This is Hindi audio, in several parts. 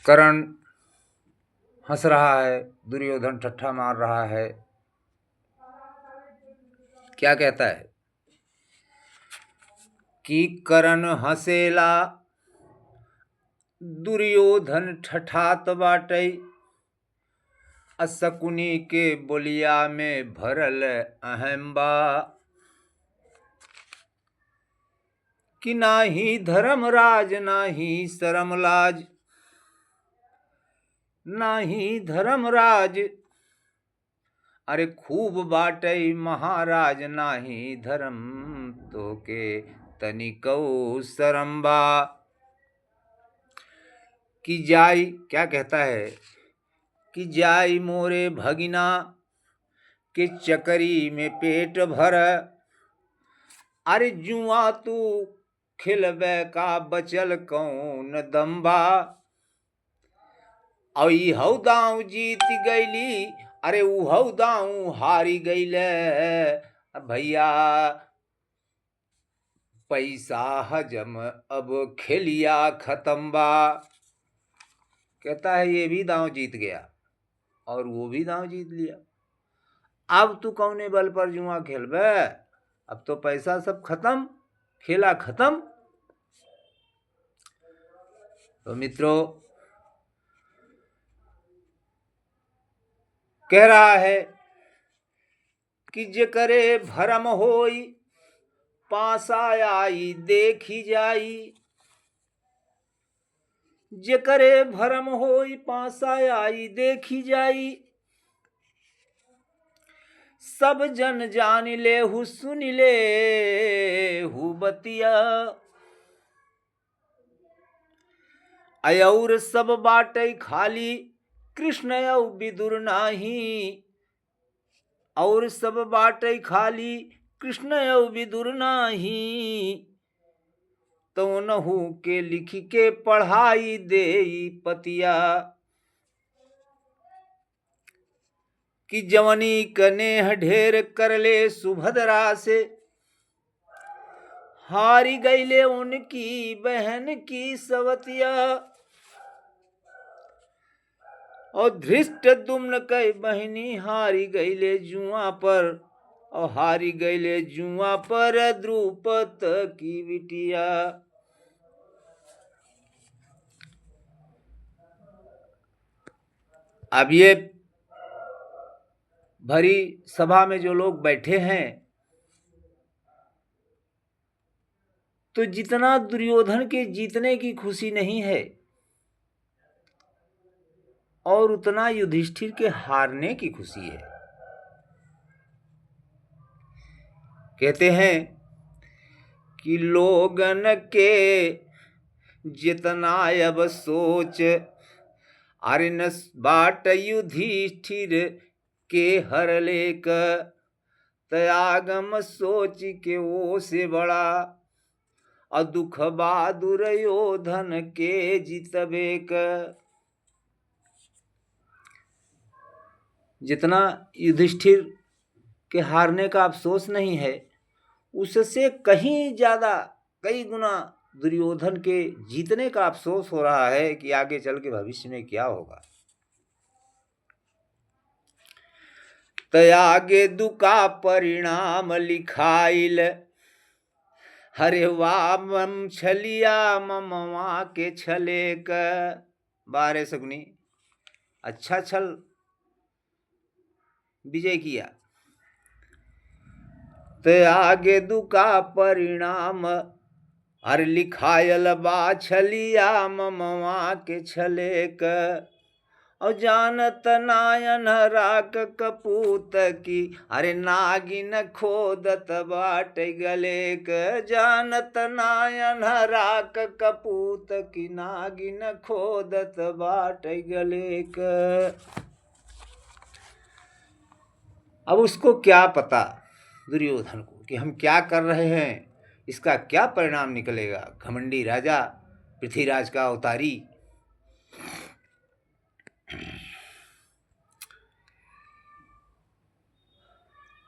कर्ण हंस रहा है, दुर्योधन ठट्ठा मार रहा है। क्या कहता है कि कर्ण हंसेला दुर्योधन ठठात बाटै, असकुनी के बोलिया में भरल अहम्बा। कि नाही धर्मराज नाही शरम लाज, नाही धर्मराज अरे खूब बाटै महाराज, नाही धर्म तो के तनिकौ शरम्बा। कि जाई, क्या कहता है कि जाई मोरे भगिना के चकरी में पेट भर, अरे जुआ तू खिलबे का बचल कौन दम्बा। औ हौ दाऊ जीत गईली, अरे उहौ दाऊ हारी गईले, भैया पैसा हजम अब खेलिया खत्म बा। कहता है ये भी दांव जीत गया और वो भी दांव जीत लिया, अब तू कौने बल पर जुआ खेलबे, अब तो पैसा सब खत्म, खेला खत्म। तो मित्रों, कह रहा है कि जेकरे भरम होई पासा आई देखी जाई, जेकरे भरम होई पासा आई देखी जाई। सब जन जान ले हु सुन ले हु बतिया, और सब बाटे खाली कृष्ण औ विदुर नाही, और सब बाटे खाली कृष्ण औ विदुर नाही। तो नहु के लिख के पढ़ाई देई पतिया, कि जवनी कनेह ढेर करले सुभद्रा से, हारी गईले उनकी बहन की सवतिया। और धृष्ट दुम्न कई बहनी हारी गईले जुआ पर, और हारी गईले जुआ पर द्रुपद की बिटिया। अब ये भरी सभा में जो लोग बैठे हैं, तो जितना दुर्योधन के जीतने की खुशी नहीं है और उतना युधिष्ठिर के हारने की खुशी है। कहते हैं कि लोगन के जितना अब सोच, अरे न बाट युधिष्ठिर के हर लेक, त्यागम सोच के वो से बड़ा, और दुख बहादुर योधन के जितबेक। जितना युधिष्ठिर के हारने का अफसोस नहीं है, उससे कहीं ज्यादा, कई गुना दुर्योधन के जीतने का अफसोस हो रहा है कि आगे चल के भविष्य में क्या होगा। तयागे दुका परिणाम लिखाइल, हरे वाम छलिया ममवा के छले क। बारे सगुनी अच्छा छल विजय किया। तयागे दुका परिणाम हर लिखायल बा छलिया ममवा के छले क। और जानत नायन राक कपूत की, अरे नागिन खोदत बाट गले क। जानत नायन राक कपूत की, नागिन खोदत बाट गले क। अब उसको क्या पता दुर्योधन को कि हम क्या कर रहे हैं, इसका क्या परिणाम निकलेगा। घमंडी राजा, पृथ्वीराज का अवतारी।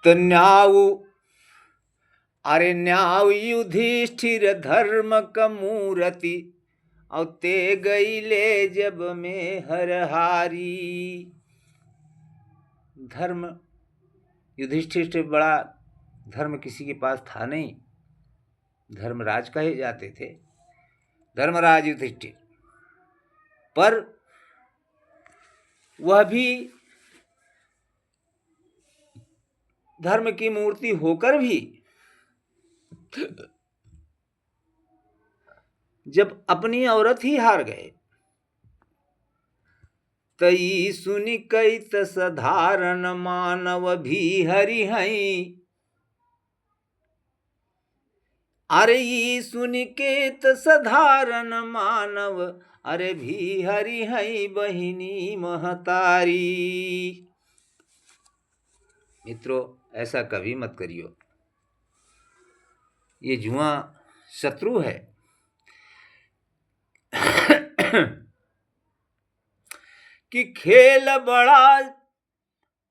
तो न्याऊ, अरे न्याऊ युधिष्ठिर धर्म क मूर्ति, और ते गई ले जब में हर हारी। धर्म, युधिष्ठिर से बड़ा धर्म किसी के पास था नहीं। धर्मराज कहे जाते थे, धर्मराज युधिष्ठिर, पर वह भी धर्म की मूर्ति होकर भी जब अपनी औरत ही हार गए, तई सुनि कई साधारण मानव भी हरि हई। अरे ई सुनि के साधारण मानव अरे भी हरि हई बहिनी महतारी। मित्रों, ऐसा कभी मत करियो, ये जुआ शत्रु है। कि खेल बड़ा,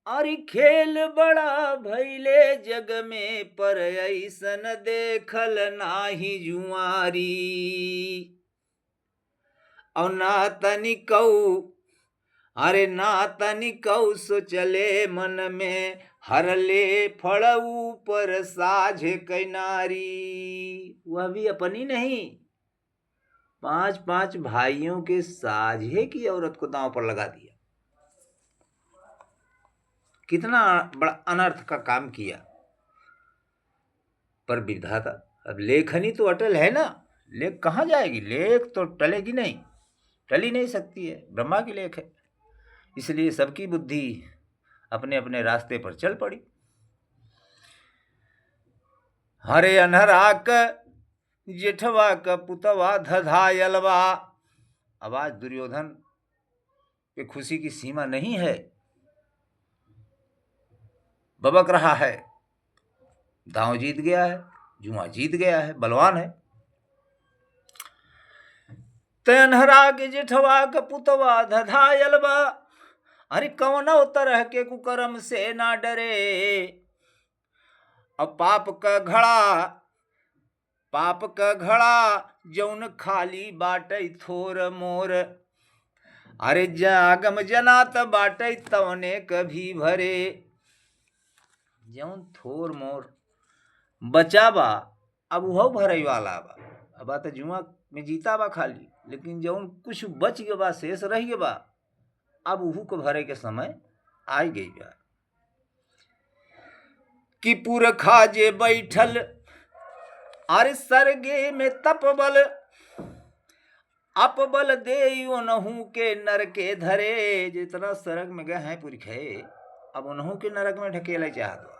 अरे खेल बड़ा भैले जग में, पर ऐसन देखल नाही जुआरी। और ना तनिकऊ, अरे ना तनिकऊ सोचले मन में, हरले फड़ ऊपर साझ कैनारी। वह भी अपनी नहीं, 5 भाइयों के साझे की औरत को दांव पर लगा दिया। कितना बड़ा अनर्थ का काम किया। पर विधाता, अब लेखनी तो अटल है ना, लेख कहाँ जाएगी? लेख तो टलेगी नहीं, टली नहीं सकती है, ब्रह्मा की लेख है। इसलिए सबकी बुद्धि अपने अपने रास्ते पर चल पड़ी। हरे अनहरा क जेठवा का पुतवा धधायलवा। अब आज दुर्योधन के खुशी की सीमा नहीं है, बबक रहा है। दांव जीत गया है, जुआ जीत गया है, बलवान है। तनहरा के जेठवा का पुतवा धधायलवा। अरे कौनो तरह के कुकर्म से ना डरे। अब पाप का घड़ा जौन खाली बाटे थोर मोर। अरे जागम जनात बाटे तवने कभी भरे। जौन थोर मोर बचा बा, अब वह भरे वाला बा। अब तो जुआ में जीता बा खाली, लेकिन जौन कुछ बच गया बा, शेष रह गया बा, अब उहू को भरे के समय आ गई बा। कि पुरखा जे बैठल अरे सरगे में तपबल, अपबल दे उनहू के नर के धरे। जितना सरग में गए हैं पुरखे, अब उनहू के नरक में ढकेला चाहत।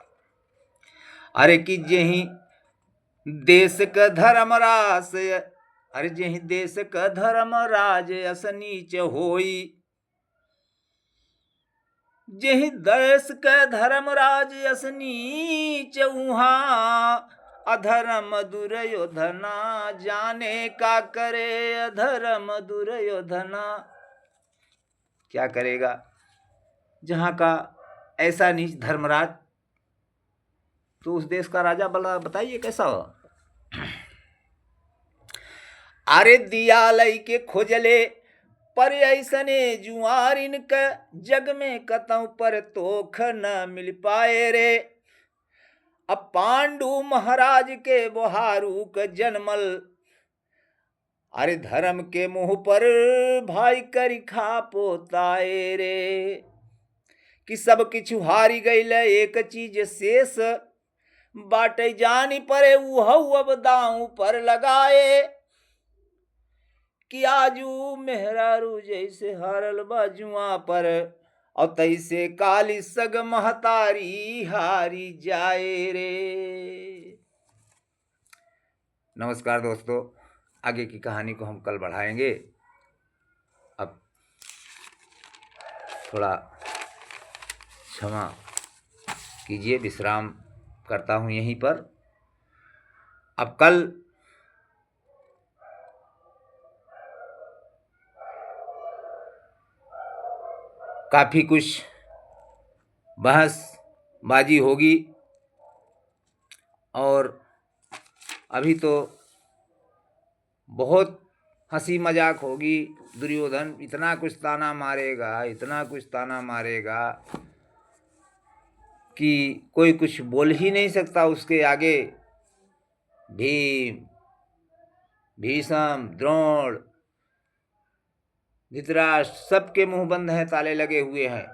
अरे कि जेही देश का धर्मरास, अरे जेही देश का धर्मराज अस नीच होई। जेही देश का धर्मराज अस नीच उहाँ, अधर्म दुर्योधना जाने का करे। अधर्म दुर्योधना क्या करेगा जहां का ऐसा नीच धर्मराज? तो उस देश का राजा बला बताइए कैसा हो। अरे दिया लई के खोजले पर ऐसने जुआर इनका, जग में कतौ पर तोख न मिल पाए रे। अब पांडु महाराज के बोहारू का जन्मल, अरे धर्म के मुंह पर भाई करी खा पोताए रे। कि सब किछु हारी गईल, एक चीज शेष बाटे जानी परे। उहु अब दांव पर लगाए, कि आजू मेहरारू जैसे हारल बाजुआ पर, और तैसे काली सग महतारी हारी जाए रे। नमस्कार दोस्तों, आगे की कहानी को हम कल बढ़ाएंगे। अब थोड़ा क्षमा कीजिए, विश्राम करता हूँ यहीं पर। अब कल काफ़ी कुछ बहसबाजी होगी, और अभी तो बहुत हंसी मजाक होगी। दुर्योधन इतना कुछ ताना मारेगा, इतना कुछ ताना मारेगा कि कोई कुछ बोल ही नहीं सकता उसके आगे। भीम, भीष्म, द्रोण, धृतराष्ट्र सबके मुंह बंद हैं, ताले लगे हुए हैं।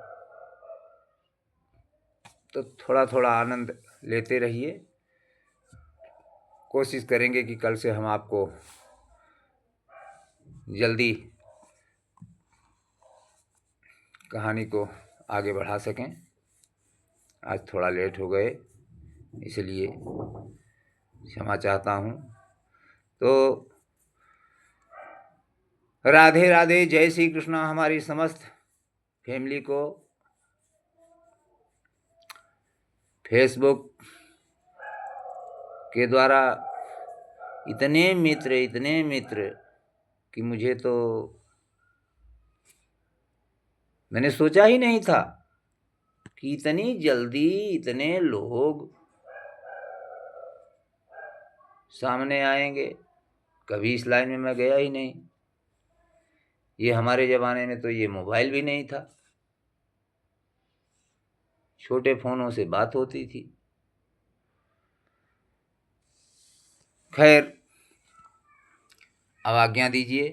तो थोड़ा थोड़ा आनंद लेते रहिए। कोशिश करेंगे कि कल से हम आपको जल्दी कहानी को आगे बढ़ा सकें। आज थोड़ा लेट हो गए, इसलिए क्षमा चाहता हूँ। तो राधे राधे, जय श्री कृष्ण। हमारी समस्त फैमिली को फेसबुक के द्वारा इतने मित्र कि मुझे तो मैंने सोचा ही नहीं था कि इतनी जल्दी इतने लोग सामने आएंगे। कभी इस लाइन में मैं गया ही नहीं। ये हमारे ज़माने में तो ये मोबाइल भी नहीं था, छोटे फ़ोनों से बात होती थी। खैर, अब आज्ञा दीजिए।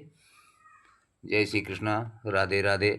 जय श्री कृष्णा, राधे राधे।